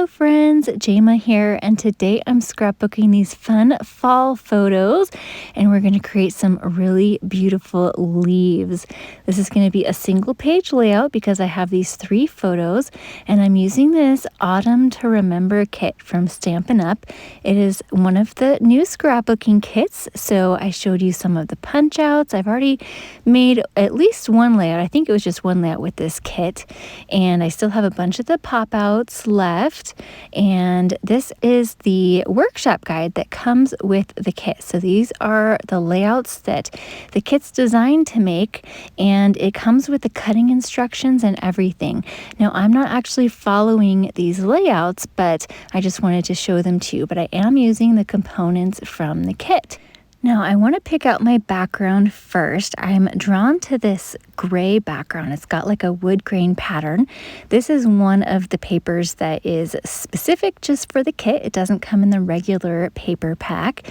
Hello friends, Jayma here, and today I'm scrapbooking these fun fall photos, and we're going to create some really beautiful leaves. This is going to be a single page layout because I have these 3 photos, and I'm using this Autumn to Remember kit from Stampin' Up. It is one of the new scrapbooking kits, so I showed you some of the punch outs. I've already made at least one layout. I think it was just one layout with this kit, and I still have a bunch of the pop outs left. And this is the workshop guide that comes with the kit. So these are the layouts that the kit's designed to make, and it comes with the cutting instructions and everything. Now, I'm not actually following these layouts, but I just wanted to show them to you. But I am using the components from the kit. Now, I want to pick out my background first. I'm drawn to this gray background. It's got like a wood grain pattern. This is one of the papers that is specific just for the kit. It doesn't come in the regular paper pack.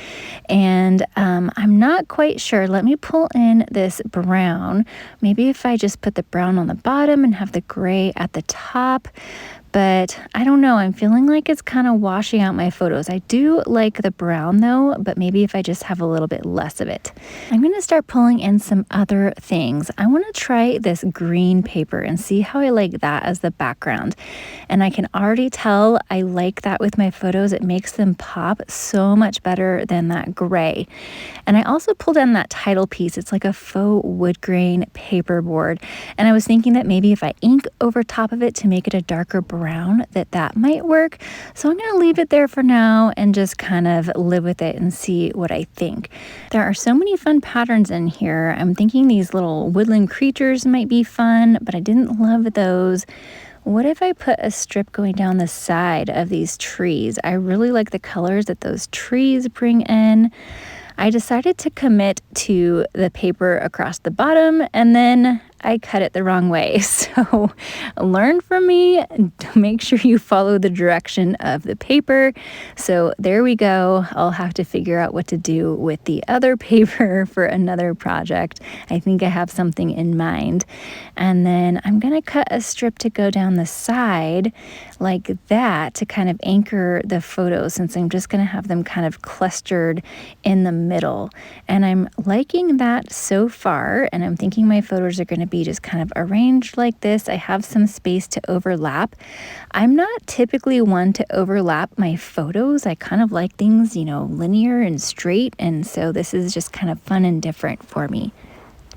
And I'm not quite sure. Let me pull in this brown. Maybe if I just put the brown on the bottom and have the gray at the top. But I don't know, I'm feeling like it's kind of washing out my photos. I do like the brown though, but maybe if I just have a little bit less of it. I'm going to start pulling in some other things. I want to try this green paper and see how I like that as the background. And I can already tell I like that with my photos. It makes them pop so much better than that gray. And I also pulled in that title piece. It's like a faux wood grain paperboard. And I was thinking that maybe if I ink over top of it to make it a darker brown, that might work. So I'm going to leave it there for now and just kind of live with it and see what I think. There are so many fun patterns in here. I'm thinking these little woodland creatures might be fun, but I didn't love those. What if I put a strip going down the side of these trees? I really like the colors that those trees bring in. I decided to commit to the paper across the bottom, and then I cut it the wrong way. So learn from me, make sure you follow the direction of the paper. So there we go. I'll have to figure out what to do with the other paper for another project. I think I have something in mind. And then I'm going to cut a strip to go down the side like that to kind of anchor the photos, since I'm just going to have them kind of clustered in the middle. And I'm liking that so far, and I'm thinking my photos are going to be just kind of arranged like this. I have some space to overlap. I'm not typically one to overlap my photos. I kind of like things, linear and straight, and so this is just kind of fun and different for me.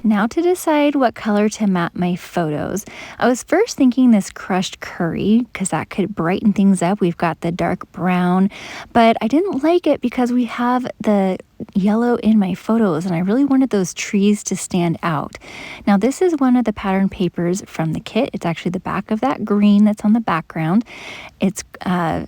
Now to decide what color to map my photos. I was first thinking this crushed curry because that could brighten things up. We've got the dark brown, but I didn't like it because we have the yellow in my photos, and I really wanted those trees to stand out. Now this is one of the pattern papers from the kit. It's actually the back of that green that's on the background. It's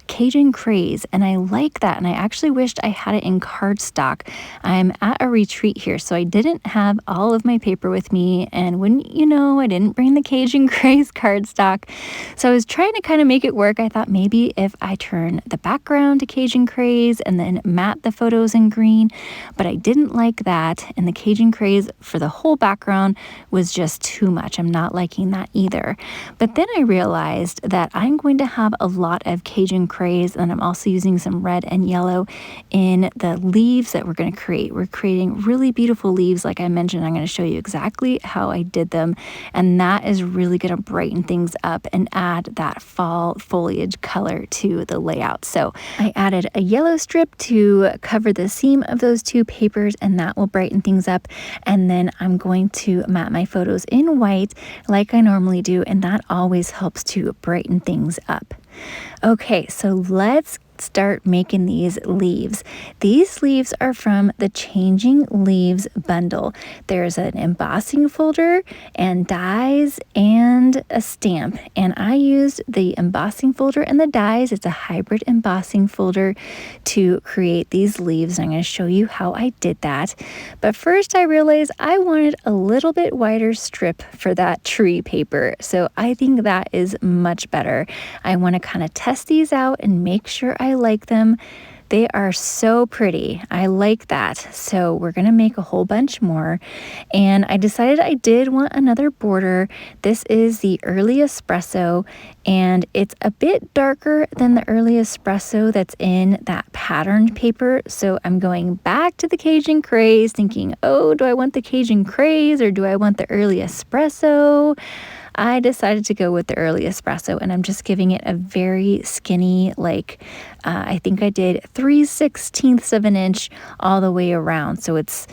Cajun Craze, and I like that, and I actually wished I had it in cardstock. I'm at a retreat here, so I didn't have all of my paper with me, and wouldn't you know, I didn't bring the Cajun Craze cardstock. So I was trying to kind of make it work. I thought maybe if I turn the background to Cajun Craze and then matte the photos in green, but I didn't like that, and the Cajun Craze for the whole background was just too much. I'm not liking that either. But then I realized that I'm going to have a lot of Cajun Craze, and I'm also using some red and yellow in the leaves that we're going to create. We're creating really beautiful leaves. Like I mentioned, I'm going to show you exactly how I did them, and that is really going to brighten things up and add that fall foliage color to the layout. So I added a yellow strip to cover the seam of those 2 papers, and that will brighten things up. And then I'm going to map my photos in white like I normally do, and that always helps to brighten things up. Okay, so let's start making these leaves. These leaves are from the Changing Leaves bundle. There's an embossing folder and dies and a stamp, and I used the embossing folder and the dies. It's a hybrid embossing folder to create these leaves, and I'm going to show you how I did that. But first I realized I wanted a little bit wider strip for that tree paper, so I think that is much better. I want to kind of test these out and make sure I like them. They are so pretty. I like that. So we're going to make a whole bunch more. And I decided I did want another border. This is the Early Espresso, and it's a bit darker than the Early Espresso that's in that patterned paper. So I'm going back to the Cajun Craze thinking, oh, do I want the Cajun Craze or do I want the Early Espresso? I decided to go with the Early Espresso, and I'm just giving it a very skinny, like, I think I did 3/16 of an inch all the way around. So it's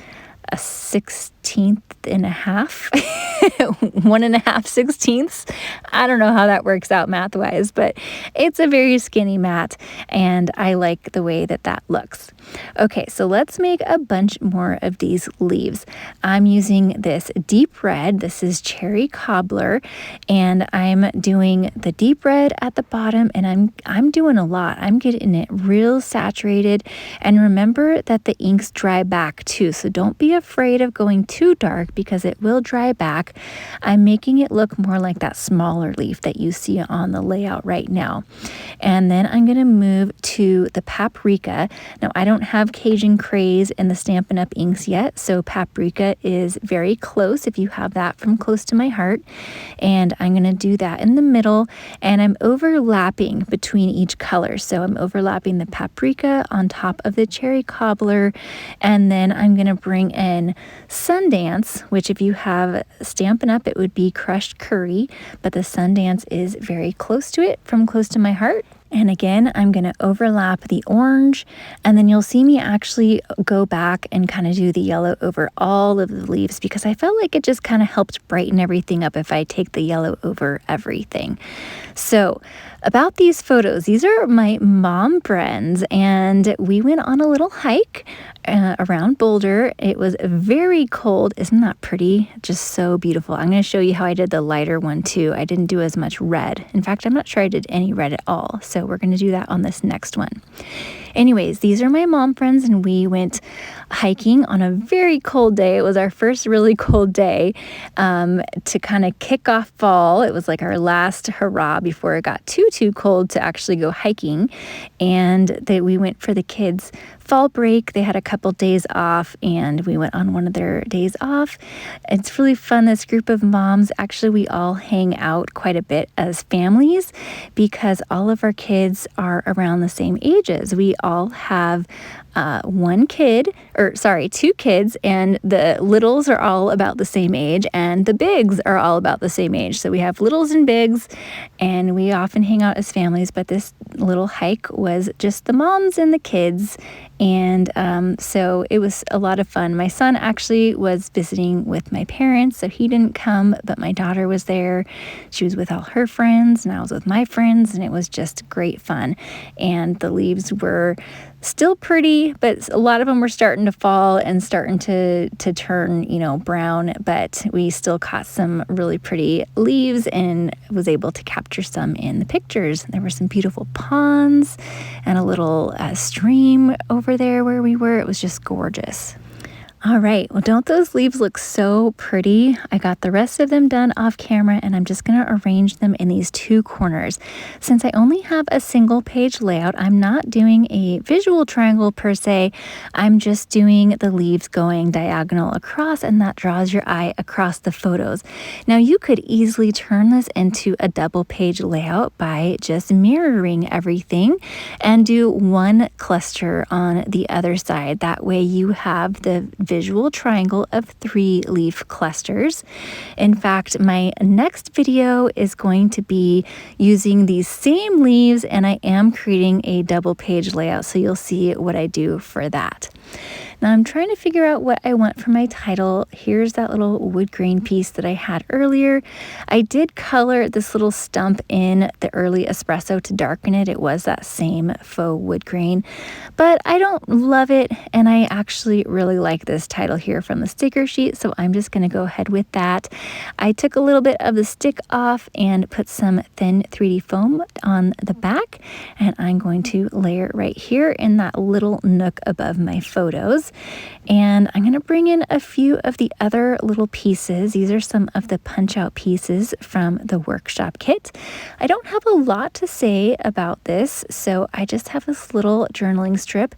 a 16th and a half, 1.5 16ths. I don't know how that works out math-wise, but it's a very skinny mat, and I like the way that that looks. Okay, so let's make a bunch more of these leaves. I'm using this deep red. This is Cherry Cobbler, and I'm doing the deep red at the bottom, and I'm doing a lot. I'm getting it real saturated, and remember that the inks dry back too, so don't be afraid of going too dark because it will dry back. I'm making it look more like that smaller leaf that you see on the layout right now. And then I'm going to move to the Paprika. Now, I don't have Cajun Craze in the Stampin' Up! Inks yet, so Paprika is very close if you have that from close to my heart. And I'm going to do that in the middle, and I'm overlapping between each color. So I'm overlapping the Paprika on top of the Cherry Cobbler, and then I'm going to bring in Sundance, which if you have Stampin' Up, it would be crushed curry, but the Sundance is very close to it from close to my heart. And again, I'm going to overlap the orange, and then you'll see me actually go back and kind of do the yellow over all of the leaves because I felt like it just kind of helped brighten everything up if I take the yellow over everything. So about these photos, these are my mom friends, and we went on a little hike around Boulder. It was very cold. Isn't that pretty? Just so beautiful. I'm going to show you how I did the lighter one too. I didn't do as much red. In fact, I'm not sure I did any red at all. So we're going to do that on this next one. Anyways, these are my mom friends, and we went hiking on a very cold day. It was our first really cold day to kind of kick off fall. It was like our last hurrah before it got too cold to actually go hiking. And we went for the kids' fall break. They had a couple days off, and we went on one of their days off. It's really fun. This group of moms, actually, we all hang out quite a bit as families because all of our kids are around the same ages. We all have two kids, and the littles are all about the same age, and the bigs are all about the same age. So we have littles and bigs, and we often hang out as families, but this little hike was just the moms and the kids. And so it was a lot of fun. My son actually was visiting with my parents, so he didn't come, but my daughter was there. She was with all her friends, and I was with my friends, and it was just great fun. And the leaves were still pretty, but a lot of them were starting to fall and starting to turn, brown, but we still caught some really pretty leaves and was able to capture some in the pictures. There were some beautiful ponds and a little stream over there where we were. It was just gorgeous. All right, well, don't those leaves look so pretty? I got the rest of them done off camera, and I'm just going to arrange them in these two corners. Since I only have a single page layout, I'm not doing a visual triangle per se. I'm just doing the leaves going diagonal across, and that draws your eye across the photos. Now, you could easily turn this into a double page layout by just mirroring everything and do one cluster on the other side. That way you have the visual triangle of 3 leaf clusters. In fact, my next video is going to be using these same leaves, and I am creating a double page layout, so you'll see what I do for that. Now I'm trying to figure out what I want for my title. Here's that little wood grain piece that I had earlier. I did color this little stump in the Early Espresso to darken it. It was that same faux wood grain, but I don't love it, and I actually really like this title here from the sticker sheet, so I'm just going to go ahead with that. I took a little bit of the stick off and put some thin 3D foam on the back, and I'm going to layer it right here in that little nook above my photos. photos. And I'm going to bring in a few of the other little pieces. These are some of the punch-out pieces from the workshop kit. I don't have a lot to say about this, so I just have this little journaling strip,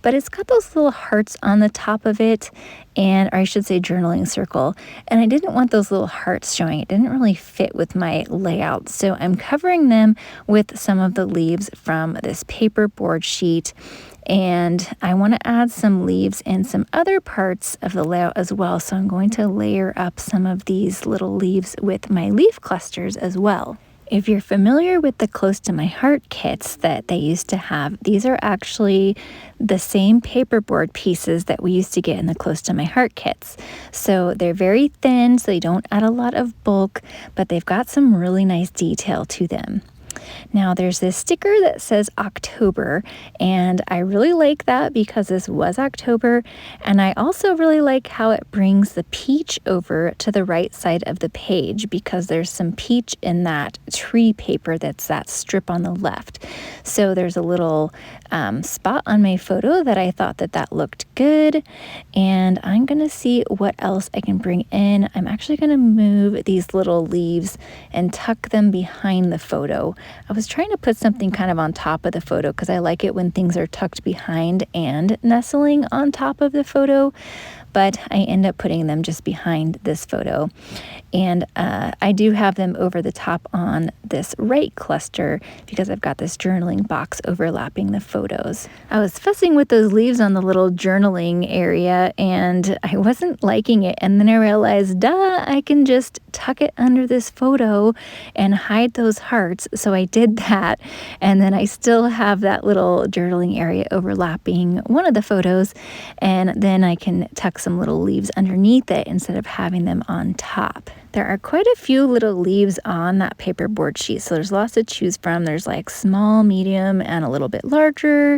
but it's got those little hearts on the top of it, or I should say journaling circle, and I didn't want those little hearts showing. It didn't really fit with my layout, so I'm covering them with some of the leaves from this paper board sheet. And I want to add some leaves in some other parts of the layout as well. So I'm going to layer up some of these little leaves with my leaf clusters as well. If you're familiar with the Close to My Heart kits that they used to have, these are actually the same paperboard pieces that we used to get in the Close to My Heart kits. So they're very thin, so they don't add a lot of bulk, but they've got some really nice detail to them. Now there's this sticker that says October, and I really like that because this was October, and I also really like how it brings the peach over to the right side of the page because there's some peach in that tree paper that's that strip on the left. So there's a little spot on my photo that I thought that looked good, and I'm gonna see what else I can bring in. I'm actually gonna move these little leaves and tuck them behind the photo. I was trying to put something kind of on top of the photo because I like it when things are tucked behind and nestling on top of the photo, but I end up putting them just behind this photo. And I do have them over the top on this right cluster because I've got this journaling box overlapping the photos. I was fussing with those leaves on the little journaling area and I wasn't liking it. And then I realized, duh, I can just tuck it under this photo and hide those hearts. So I did that. And then I still have that little journaling area overlapping one of the photos. And then I can tuck some little leaves underneath it instead of having them on top. There are quite a few little leaves on that paperboard sheet, so there's lots to choose from. There's like small, medium, and a little bit larger,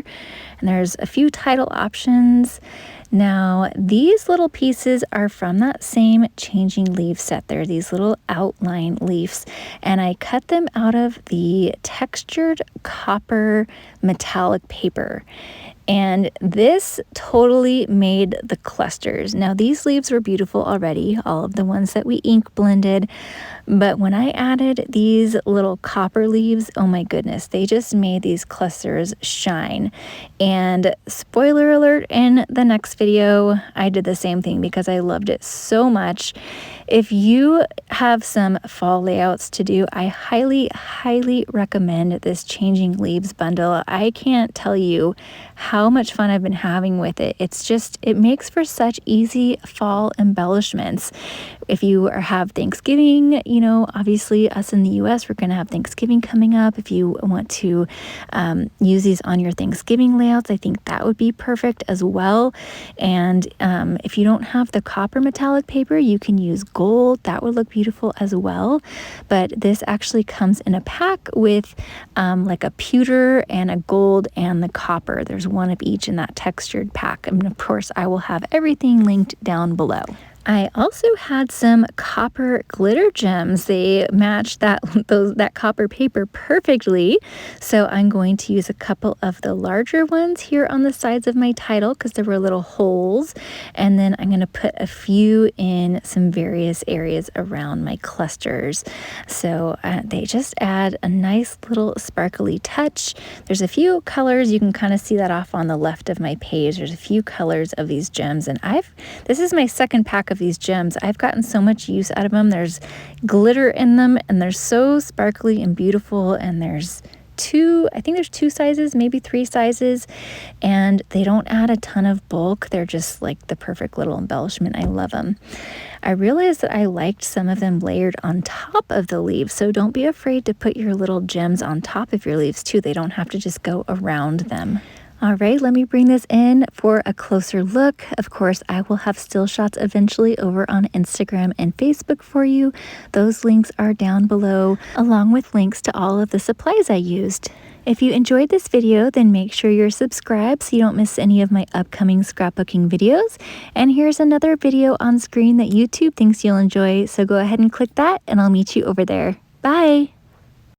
and there's a few title options. Now, these little pieces are from that same changing leaf set. They're these little outline leaves, and I cut them out of the textured copper metallic paper. And this totally made the clusters. Now, these leaves were beautiful already, all of the ones that we ink blended. But when I added these little copper leaves, oh my goodness, they just made these clusters shine. And spoiler alert, in the next video, I did the same thing because I loved it so much. If you have some fall layouts to do, I highly, highly recommend this Changing Leaves bundle. I can't tell you how much fun I've been having with it. It makes for such easy fall embellishments. If you have Thanksgiving, obviously us in the US, we're going to have Thanksgiving coming up. If you want to use these on your Thanksgiving layouts, I think that would be perfect as well. And if you don't have the copper metallic paper, you can use gold. That would look beautiful as well. But this actually comes in a pack with like a pewter and a gold and the copper. There's one of each in that textured pack. And of course, I will have everything linked down below. I also had some copper glitter gems. They matched that copper paper perfectly. So I'm going to use a couple of the larger ones here on the sides of my title because there were little holes. And then I'm going to put a few in some various areas around my clusters. So they just add a nice little sparkly touch. There's a few colors. You can kind of see that off on the left of my page. There's a few colors of these gems. And this is my second pack of these gems. I've gotten so much use out of them. There's glitter in them and they're so sparkly and beautiful, and there's two sizes, maybe 3 sizes, and they don't add a ton of bulk. They're just like the perfect little embellishment. I love them. I realized that I liked some of them layered on top of the leaves, so don't be afraid to put your little gems on top of your leaves too. They don't have to just go around them. All right, let me bring this in for a closer look. Of course, I will have still shots eventually over on Instagram and Facebook for you. Those links are down below, along with links to all of the supplies I used. If you enjoyed this video, then make sure you're subscribed so you don't miss any of my upcoming scrapbooking videos. And here's another video on screen that YouTube thinks you'll enjoy, so go ahead and click that, and I'll meet you over there. Bye!